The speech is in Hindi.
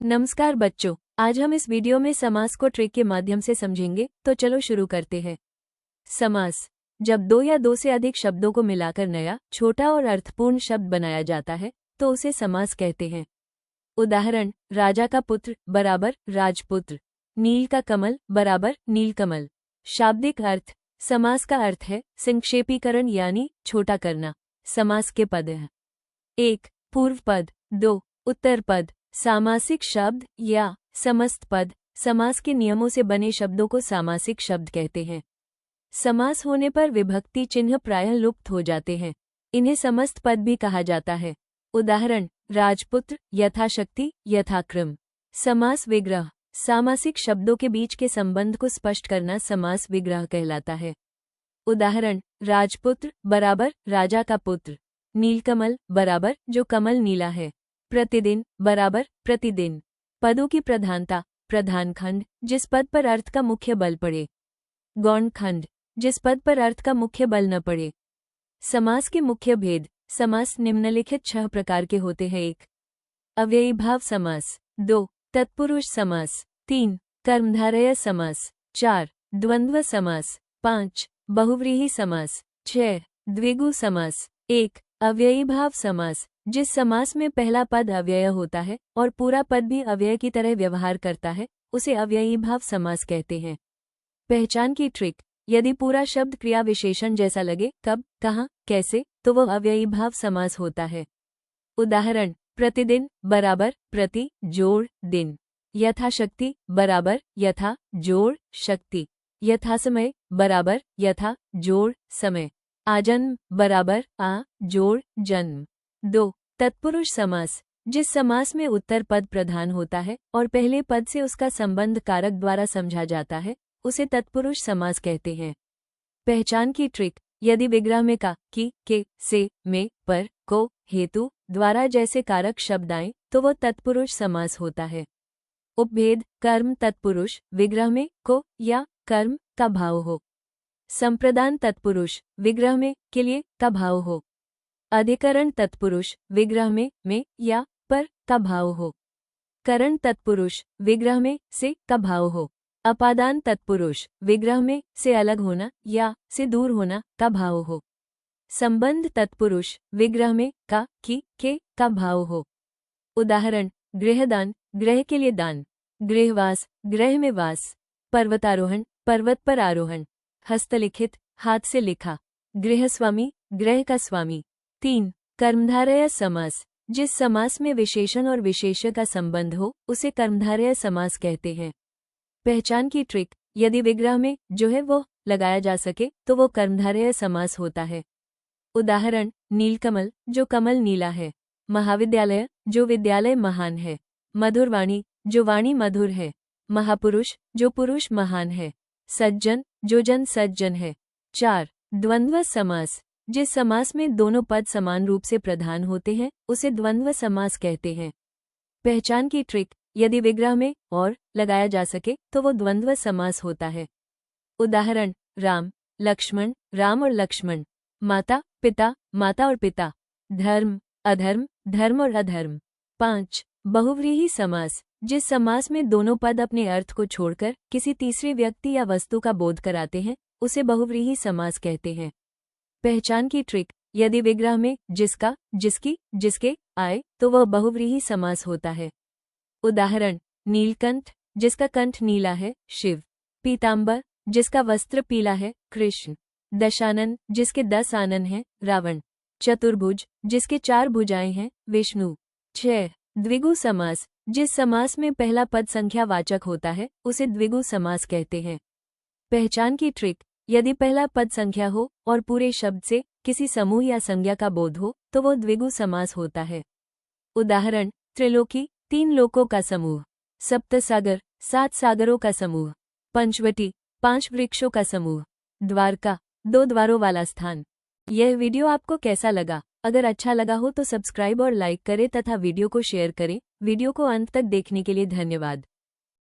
नमस्कार बच्चों, आज हम इस वीडियो में समास को ट्रिक के माध्यम से समझेंगे। तो चलो शुरू करते हैं। समास जब दो या दो से अधिक शब्दों को मिलाकर नया, छोटा और अर्थपूर्ण शब्द बनाया जाता है तो उसे समास कहते हैं। उदाहरण, राजा का पुत्र बराबर राजपुत्र, नील का कमल बराबर नीलकमल। शाब्दिक अर्थ, समास का अर्थ है संक्षेपीकरण यानी छोटा करना। समास के पद हैं: 1. पूर्व पद, 2. उत्तर पद। सामासिक शब्द या समस्त पद, समास के नियमों से बने शब्दों को सामासिक शब्द कहते हैं। समास होने पर विभक्ति चिन्ह प्रायः लुप्त हो जाते हैं। इन्हें समस्त पद भी कहा जाता है। उदाहरण, राजपुत्र, यथाशक्ति, यथाक्रम। समास विग्रह, सामासिक शब्दों के बीच के संबंध को स्पष्ट करना समास विग्रह कहलाता है। उदाहरण, राजपुत्र बराबर राजा का पुत्र, नीलकमल बराबर जो कमल नीला है, प्रतिदिन बराबर प्रतिदिन। पदों की प्रधानता, प्रधान खंड, जिस पद पर अर्थ का मुख्य बल पड़े। गौण खंड, जिस पद पर अर्थ का मुख्य बल न पड़े। समास के मुख्य भेद। समास निम्नलिखित 6 प्रकार के होते हैं। 1. अव्ययीभाव समास, 2. तत्पुरुष समास, 3. कर्मधारय समास, 4. द्वंद्व समास, 5. बहुव्रीहि समास, 6. द्विगु समास। 1. अव्ययीभाव समास, जिस समास में पहला पद अव्यय होता है और पूरा पद भी अव्यय की तरह व्यवहार करता है, उसे अव्ययीभाव समास कहते हैं। पहचान की ट्रिक, यदि पूरा शब्द क्रिया विशेषण जैसा लगे, कब, कहाँ, कैसे, तो वह अव्ययीभाव समास होता है। उदाहरण, प्रतिदिन बराबर प्रति जोड़ दिन, यथाशक्ति बराबर यथा जोड़ शक्ति, यथासमय बराबर यथा जोड़ समय, आजन्म बराबर आ जोड़ जन्म। 2. तत्पुरुष समास, जिस समास में उत्तर पद प्रधान होता है और पहले पद से उसका संबंध कारक द्वारा समझा जाता है, उसे तत्पुरुष समास कहते हैं। पहचान की ट्रिक, यदि विग्रह में का, की, के, से, में, पर, को, हेतु, द्वारा जैसे कारक शब्द आएं तो वह तत्पुरुष समास होता है। उपभेद, कर्म तत्पुरुष, विग्रह में को या कर्म का भाव हो। संप्रदान तत्पुरुष, विग्रह में के लिए का भाव हो। अधिकरण तत्पुरुष, विग्रह में या पर का भाव हो। करण तत्पुरुष, विग्रह में से का भाव हो। अपादान तत्पुरुष, विग्रह में से अलग होना या से दूर होना का भाव हो। संबंध तत्पुरुष, विग्रह में का, की, के का भाव हो। उदाहरण, गृहदान, ग्रह के लिए दान। गृहवास, ग्रह में वास। पर्वतारोहण, पर्वत पर आरोहण। हस्तलिखित, हाथ से लिखा। गृहस्वामी, ग्रह का स्वामी। 3. कर्मधारय समास, जिस समास में विशेषण और विशेष्य का संबंध हो उसे कर्मधारय समास कहते हैं। पहचान की ट्रिक, यदि विग्रह में जो है वो लगाया जा सके तो वो कर्मधारय समास होता है। उदाहरण, नीलकमल, जो कमल नीला है। महाविद्यालय, जो विद्यालय महान है। मधुरवाणी, जो वाणी मधुर है। महापुरुष, जो पुरुष महान है। सज्जन, जो जन सज्जन है। 4. द्वंद्व समास, जिस समास में दोनों पद समान रूप से प्रधान होते हैं उसे द्वंद्व समास कहते हैं। पहचान की ट्रिक, यदि विग्रह में और लगाया जा सके तो वो द्वंद्व समास होता है। उदाहरण, राम, लक्ष्मण, राम और लक्ष्मण। माता, पिता, माता और पिता। धर्म, अधर्म, धर्म और अधर्म। 5. बहुव्रीहि समास, जिस समास में दोनों पद अपने अर्थ को छोड़कर किसी तीसरे व्यक्ति या वस्तु का बोध कराते हैं उसे बहुव्रीहि समास कहते हैं। पहचान की ट्रिक, यदि विग्रह में जिसका, जिसकी, जिसके आए तो वह बहुव्रीहि समास होता है। उदाहरण, नीलकंठ, जिसका कंठ नीला है, शिव। पीतांबर, जिसका वस्त्र पीला है, कृष्ण। दशानन, जिसके 10 आनन हैं, रावण। चतुर्भुज, जिसके 4 भुजाएं हैं, विष्णु। 6. द्विगु समास, जिस समास में पहला पद संख्यावाचक होता है उसे द्विगु समास कहते हैं। पहचान की ट्रिक, यदि पहला पद संख्या हो और पूरे शब्द से किसी समूह या संज्ञा का बोध हो तो वो द्विगु समास होता है। उदाहरण, त्रिलोकी, 3 लोकों का समूह। सप्तसागर, 7 सागरों का समूह। पंचवटी, 5 वृक्षों का समूह। द्वारका, 2 द्वारों वाला स्थान। यह वीडियो आपको कैसा लगा? अगर अच्छा लगा हो तो सब्सक्राइब और लाइक करें तथा वीडियो को शेयर करें। वीडियो को अंत तक देखने के लिए धन्यवाद।